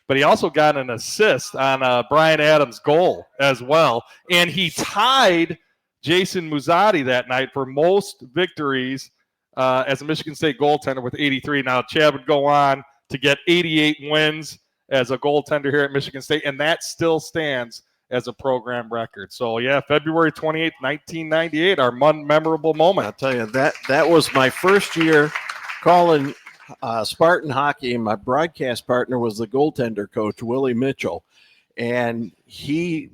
but he also got an assist on Brian Adams' goal as well. And he tied Jason Muzzatti that night for most victories as a Michigan State goaltender with 83. Now, Chad would go on to get 88 wins as a goaltender here at Michigan State, and that still stands as a program record. So, yeah, February 28th, 1998, our memorable moment. I'll tell you, that was my first year calling Spartan hockey, and my broadcast partner was the goaltender coach, Willie Mitchell. And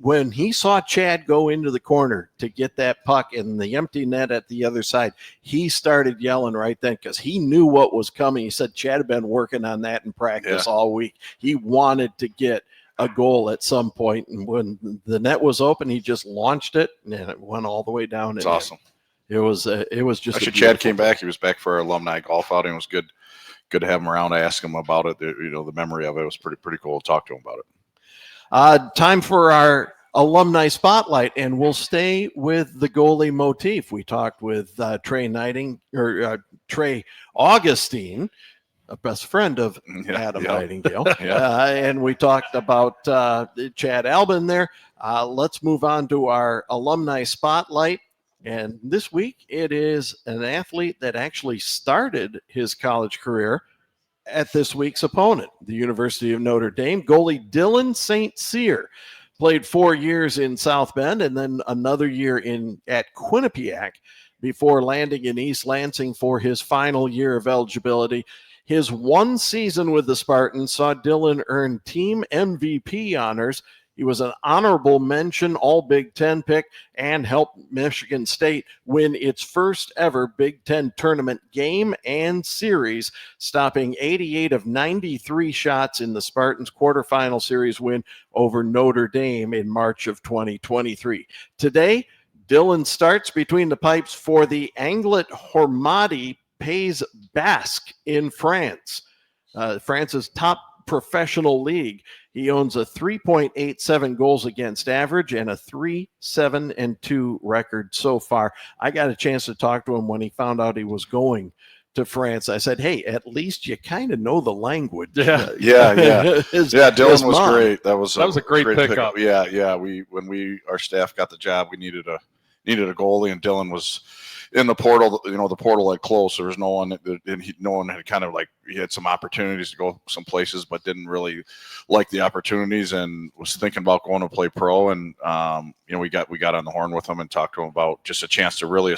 when he saw Chad go into the corner to get that puck in the empty net at the other side, he started yelling right then because he knew what was coming. He said Chad had been working on that in practice all week. He wanted to get a goal at some point, and when the net was open, he just launched it, and it went all the way down. It's awesome. It was just actually Chad came back. He was back for our alumni golf outing. It was good to have him around. I asked him about it. The memory of it was pretty cool to talk to him about it. Time for our alumni spotlight, and we'll stay with the goalie motif. We talked with Trey Augustine, a best friend of Adam Nightingale, and we talked about Chad Albin there. Let's move on to our alumni spotlight. And this week it is an athlete that actually started his college career at this week's opponent, the University of Notre Dame. Goalie Dylan St. Cyr played 4 years in South Bend and then another year at Quinnipiac before landing in East Lansing for his final year of eligibility. His 1 season with the Spartans saw Dylan earn team MVP honors. He was an honorable mention All Big Ten pick and helped Michigan State win its first ever Big Ten tournament game and series, stopping 88 of 93 shots in the Spartans' quarterfinal series win over Notre Dame in March of 2023. Today, Dylan starts between the pipes for the Anglet Hormady Pays Basque in France, France's top professional league. He owns a 3.87 goals against average and a 3-7-2 record so far. I got a chance to talk to him when he found out he was going to France. I said, hey, at least you kind of know the language. Yeah. Dylan was great. That was a great pickup. Yeah. Our staff got the job, we needed a goalie, and Dylan was in the portal. The portal had closed. There was no one, and no one had kind of he had some opportunities to go some places, but didn't really like the opportunities and was thinking about going to play pro. And we got on the horn with him and talked to him about just a chance to really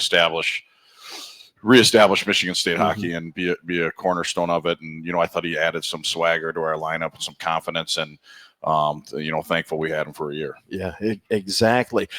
reestablish Michigan State hockey and be a cornerstone of it. And I thought he added some swagger to our lineup and some confidence. And thankful we had him for a year. Yeah, exactly.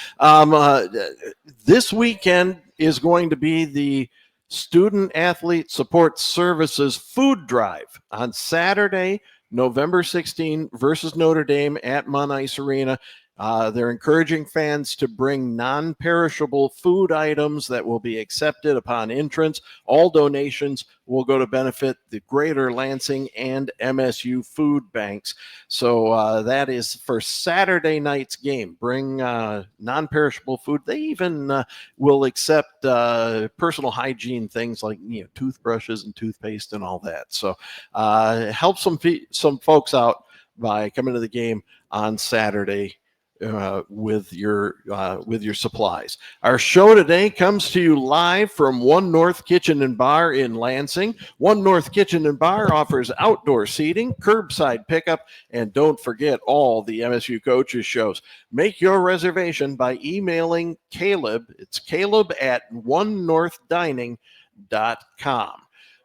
This weekend is going to be the Student Athlete Support Services Food Drive on Saturday, November 16 versus Notre Dame at Mount Ice Arena. They're encouraging fans to bring non-perishable food items that will be accepted upon entrance. All donations will go to benefit the Greater Lansing and MSU food banks. So that is for Saturday night's game. Bring non-perishable food. They even will accept personal hygiene things like toothbrushes and toothpaste and all that. So help some folks out by coming to the game on Saturday with your supplies. Our show today comes to you live from One North Kitchen and Bar in Lansing. One North Kitchen and Bar offers outdoor seating, curbside pickup, and don't forget all the MSU coaches shows. Make your reservation by emailing Caleb. It's Caleb at onenorthdining.com.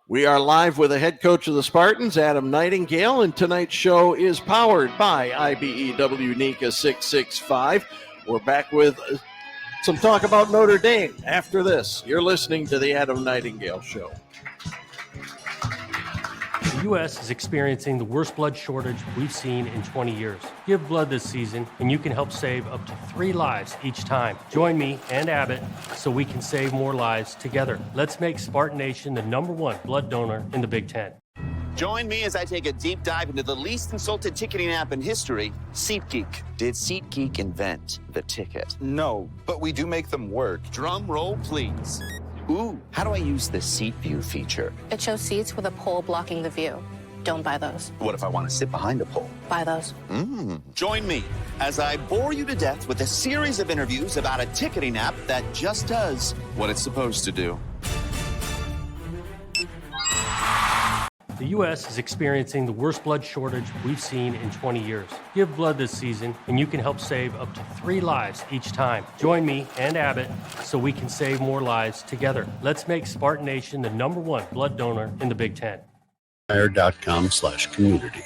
We are live with the head coach of the Spartans, Adam Nightingale, and tonight's show is powered by IBEW NICA 665. We're back with some talk about Notre Dame after this. You're listening to the Adam Nightingale Show. The U.S. is experiencing the worst blood shortage we've seen in 20 years. Give blood this season, and you can help save up to 3 lives each time. Join me and Abbott so we can save more lives together. Let's make Spartan Nation the #1 blood donor in the Big Ten. Join me as I take a deep dive into the least insulted ticketing app in history, SeatGeek. Did SeatGeek invent the ticket? No, but we do make them work. Drum roll, please. Ooh, how do I use the seat view feature? It shows seats with a pole blocking the view. Don't buy those. What if I want to sit behind a pole? Buy those. Join me as I bore you to death with a series of interviews about a ticketing app that just does what it's supposed to do. The U.S. is experiencing the worst blood shortage we've seen in 20 years. Give blood this season, and you can help save up to 3 lives each time. Join me and Abbott so we can save more lives together. Let's make Spartan Nation the #1 blood donor in the Big Ten. Fire.com/community.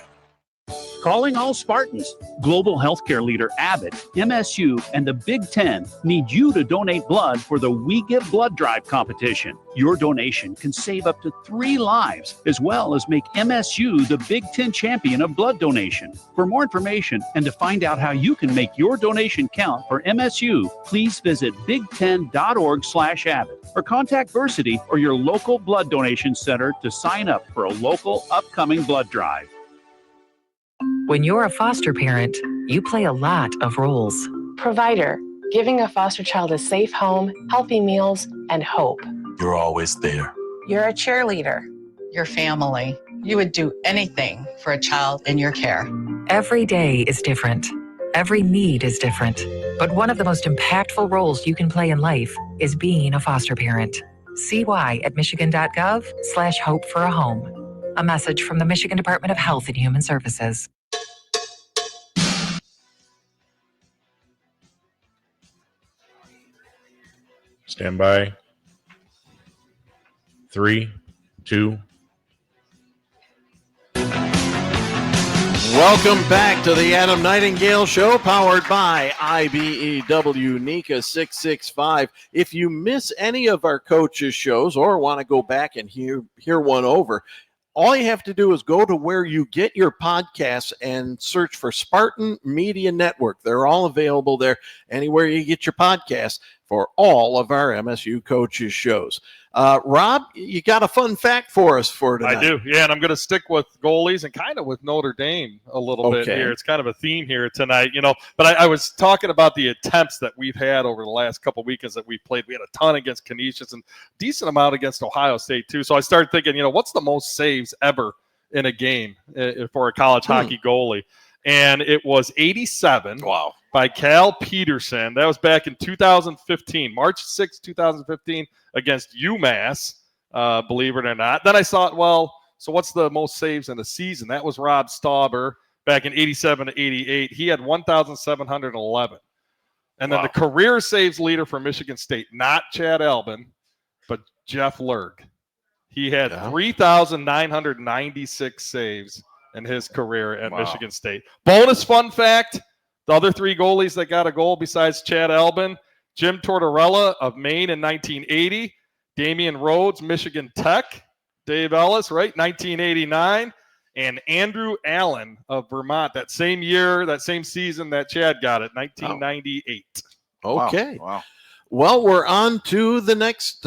Calling all Spartans. Global healthcare leader Abbott, MSU, and the Big Ten need you to donate blood for the We Give Blood Drive competition. Your donation can save up to 3 lives, as well as make MSU the Big Ten champion of blood donation. For more information and to find out how you can make your donation count for MSU, please visit big10.org/Abbott or contact Versity or your local blood donation center to sign up for a local upcoming blood drive. When you're a foster parent, you play a lot of roles. Provider, giving a foster child a safe home, healthy meals, and hope. You're always there. You're a cheerleader. Your family. You would do anything for a child in your care. Every day is different. Every need is different. But one of the most impactful roles you can play in life is being a foster parent. See why at michigan.gov/hope for a home. A message from the Michigan Department of Health and Human Services. Stand by. 3, 2. Welcome back to the Adam Nightingale Show, powered by IBEW NICA 665. If you miss any of our coaches' shows or want to go back and hear one over, all you have to do is go to where you get your podcasts and search for Spartan Media Network. They're all available there, anywhere you get your podcasts, for all of our MSU coaches shows. Rob, you got a fun fact for us for tonight. I do, yeah, and I'm going to stick with goalies and kind of with Notre Dame a little bit here. It's kind of a theme here tonight, but I was talking about the attempts that we've had over the last couple of weekends that we've played. We had a ton against Canisius and decent amount against Ohio State too. So I started thinking, what's the most saves ever in a game for a college hockey goalie? And it was 87 by Cal Peterson. That was back in 2015, March 6, 2015, against UMass, believe it or not. Then I thought, so what's the most saves in a season? That was Rob Stauber back in 87 to 88. He had 1,711. And then the career saves leader for Michigan State, not Chad Albin, but Jeff Lerg. He had 3,996 saves in his career at Michigan State. Bonus fun fact, the other 3 goalies that got a goal besides Chad Albin, Jim Tortorella of Maine in 1980, Damian Rhodes, Michigan Tech, Dave Ellis, right, 1989, and Andrew Allen of Vermont that same year, that same season that Chad got it, 1998. Okay. Wow. Well, we're on to the next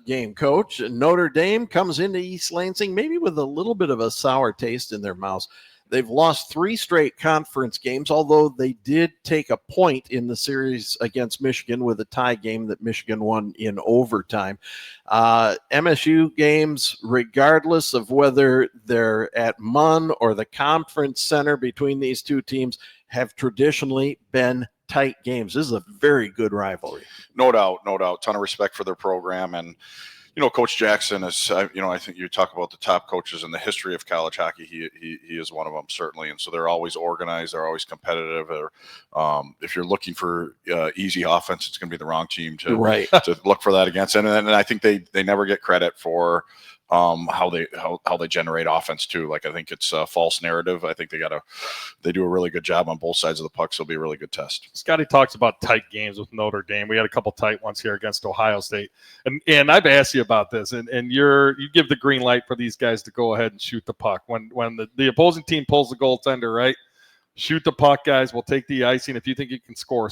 game, Coach. Notre Dame comes into East Lansing maybe with a little bit of a sour taste in their mouths. They've lost 3 straight conference games, although they did take a point in the series against Michigan with a tie game that Michigan won in overtime. MSU games, regardless of whether they're at Munn or the conference center between these two teams, have traditionally been tight games. This is a very good rivalry. No doubt. Ton of respect for their program. And, Coach Jackson is, I think you talk about the top coaches in the history of college hockey. He is one of them, certainly. And so they're always organized. They're always competitive. If you're looking for easy offense, it's going to be the wrong team to look for that against. And I think they never get credit for how they generate offense too. Like, I think it's a false narrative. I think they do a really good job on both sides of the puck. So it'll be a really good test. Scotty talks about tight games with Notre Dame. We had a couple tight ones here against Ohio State. And I've asked you about this, and you give the green light for these guys to go ahead and shoot the puck. When the opposing team pulls the goaltender, right? Shoot the puck, guys. We'll take the icing. If you think you can score.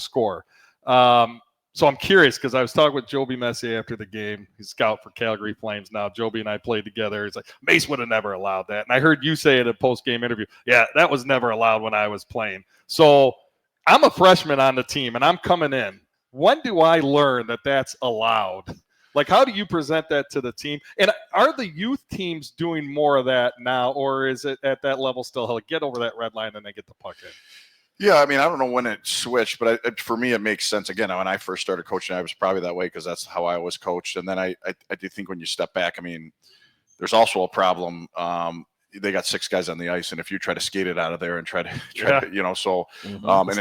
So I'm curious, because I was talking with Joby Messier after the game. He's scout for Calgary Flames now. Joby and I played together. He's like, Mace would have never allowed that. And I heard you say at a post-game interview, yeah, that was never allowed when I was playing. So I'm a freshman on the team, and I'm coming in. When do I learn that that's allowed? Like, how do you present that to the team? And are the youth teams doing more of that now, or is it at that level still, get over that red line and then get the puck in? Yeah, I mean, I don't know when it switched, but for me, it makes sense. Again, when I first started coaching, I was probably that way because that's how I was coached. And then I do think when you step back, I mean, there's also a problem. They got 6 guys on the ice, and if you try to skate it out of there and try to and it's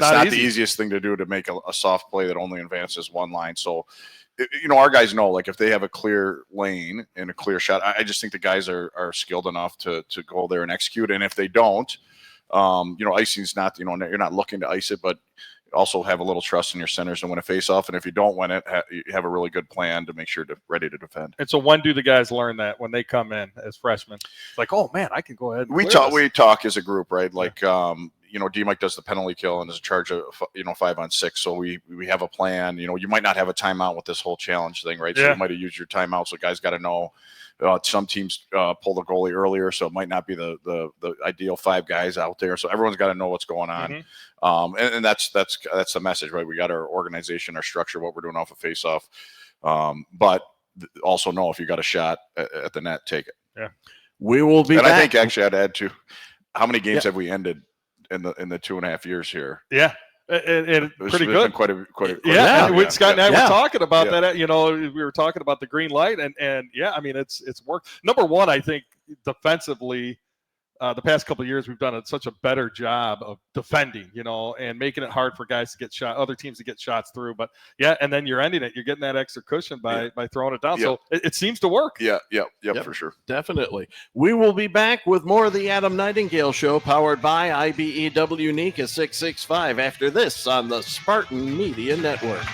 not the easiest thing to do to make a soft play that only advances one line. So, our guys know, like, if they have a clear lane and a clear shot, I just think the guys are skilled enough to go there and execute. And if they don't, icing's not, you're not looking to ice it, but also have a little trust in your centers to win a face-off. And if you don't win it, you have a really good plan to make sure ready to defend. And so when do the guys learn that when they come in as freshmen? It's like, oh man, I can go ahead and we talk as a group, right? Like, D-Mike does the penalty kill and is in charge of, 5-on-6. So we have a plan. You might not have a timeout with this whole challenge thing, right? So you might have used your timeout. So guys got to know. Some teams pull the goalie earlier, so it might not be the ideal 5 guys out there. So everyone's got to know what's going on, and that's the message, right? We got our organization, our structure, what we're doing off a face-off, but also know if you got a shot at the net, take it. Yeah, we will be. And back. I think actually I'd add to how many games have we ended in the 2.5 years here? Yeah. And pretty good. Quite a Scott and I were talking about that. We were talking about the green light, and I mean, it's worked. Number one, I think defensively, the past couple of years we've done such a better job of defending, and making it hard for guys to get other teams to get shots through. But and then you're ending it. You're getting that extra cushion by throwing it down. So it seems to work. Yeah, for sure. Definitely. We will be back with more of the Adam Nightingale Show, powered by IBEW NICA 665, after this on the Spartan Media Network.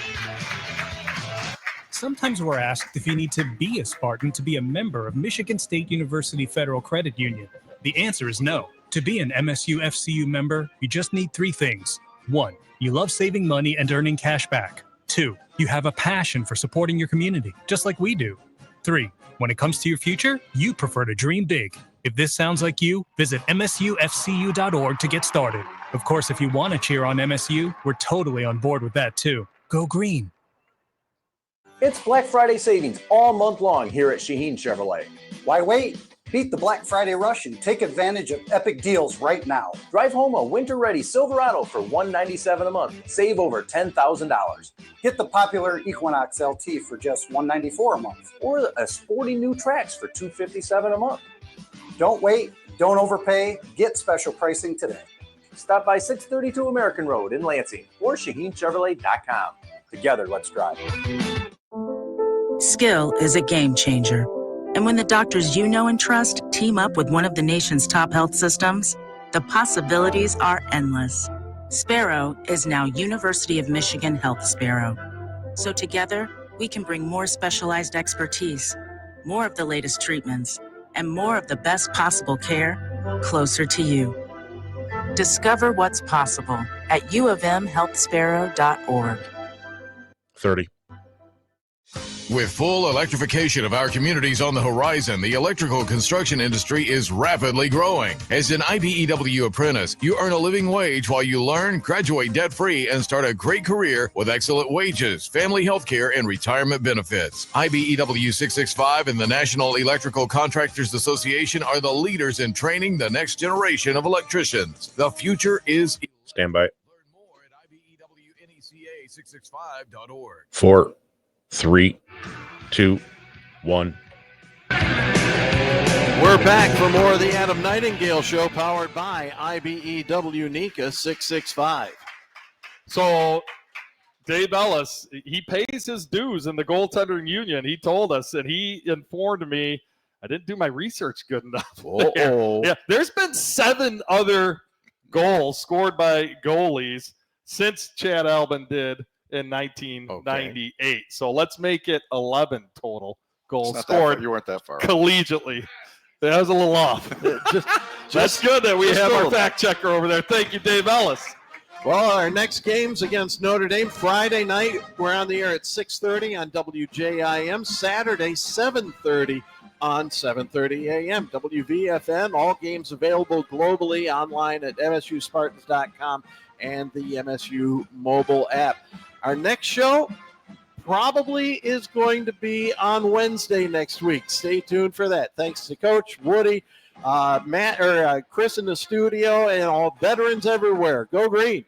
Sometimes we're asked if you need to be a Spartan to be a member of Michigan State University Federal Credit Union. The answer is no. To be an MSU FCU member, you just need 3 things. 1, you love saving money and earning cash back. 2, you have a passion for supporting your community, just like we do. 3, when it comes to your future, you prefer to dream big. If this sounds like you, visit msufcu.org to get started. Of course, if you want to cheer on MSU, we're totally on board with that too. Go green. It's Black Friday savings all month long here at Shaheen Chevrolet. Why wait? Beat the Black Friday rush and take advantage of epic deals right now. Drive home a winter-ready Silverado for $197 a month. Save over $10,000. Get the popular Equinox LT for just $194 a month, or a sporty new Trax for $257 a month. Don't wait. Don't overpay. Get special pricing today. Stop by 632 American Road in Lansing or ShaheenChevrolet.com. Together, let's drive. Skill is a game changer. And when the doctors you know and trust team up with one of the nation's top health systems, The possibilities are endless. Sparrow is now University of Michigan Health Sparrow. So together, we can bring more specialized expertise, more of the latest treatments, and more of the best possible care closer to you. Discover what's possible at uofmhealthsparrow.org. 30. With full electrification of our communities on the horizon, the electrical construction industry is rapidly growing. As an IBEW apprentice, you earn a living wage while you learn, graduate debt-free, and start a great career with excellent wages, family health care, and retirement benefits. IBEW 665 and the National Electrical Contractors Association are the leaders in training the next generation of electricians. The future is... Stand by. Learn more at IBEWNECA665.org. 4, 3, 2, 1. We're back for more of the Adam Nightingale Show, powered by IBEW NECA 665. So Dave Ellis, he pays his dues in the goaltending union. He told us, and he informed me I didn't do my research good enough. Yeah, there's been 7 other goals scored by goalies since Chad Albin did in 1998. Okay. So let's make it 11 total goals scored. You weren't that far. Collegiately. That was a little off. That's good that we have our fact checker over there. Thank you, Dave Ellis. Well, our next game's against Notre Dame Friday night. We're on the air at 6:30 on WJIM. Saturday, 7:30 on 7:30 a.m. WVFN. All games available globally online at MSUSpartans.com and the MSU mobile app. Our next show probably is going to be on Wednesday next week. Stay tuned for that. Thanks to Coach Woody, Matt, or Chris in the studio, and all veterans everywhere. Go Green.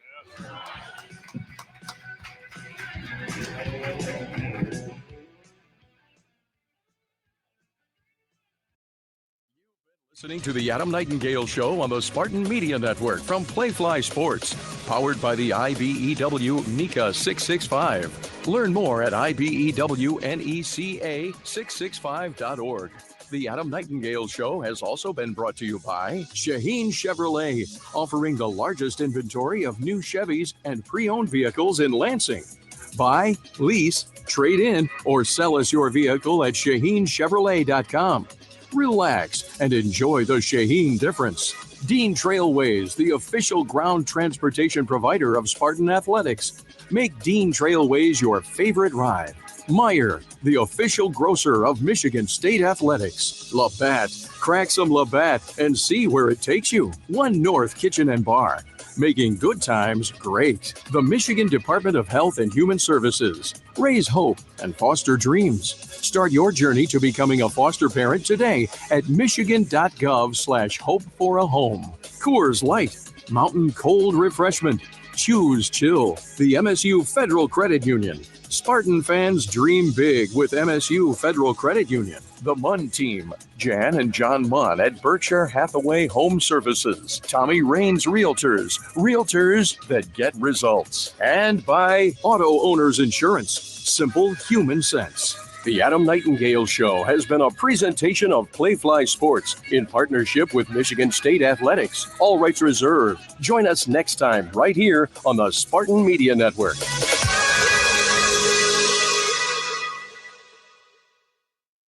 Listening to the Adam Nightingale Show on the Spartan Media Network from Playfly Sports, powered by the IBEW NECA 665. Learn more at IBEWNECA665.org. The Adam Nightingale Show has also been brought to you by Shaheen Chevrolet, offering the largest inventory of new Chevys and pre-owned vehicles in Lansing. Buy, lease, trade in, or sell us your vehicle at ShaheenChevrolet.com. Relax and enjoy the Shaheen difference. Dean Trailways, the official ground transportation provider of Spartan Athletics. Make Dean Trailways your favorite ride. Meijer, the official grocer of Michigan State Athletics. Labatt, crack some Labatt and see where it takes you. One North Kitchen and Bar, making good times great. The Michigan Department of Health and Human Services. Raise hope and foster dreams. Start your journey to becoming a foster parent today at michigan.gov/hope for a home. Coors Light, mountain cold refreshment. Choose chill. The MSU Federal Credit Union. Spartan fans dream big with MSU Federal Credit Union. The Munn Team. Jan and John Munn at Berkshire Hathaway Home Services. Tommy Raines Realtors. Realtors that get results. And by Auto Owners Insurance. Simple human sense. The Adam Nightingale Show has been a presentation of Playfly Sports in partnership with Michigan State Athletics. All rights reserved. Join us next time right here on the Spartan Media Network.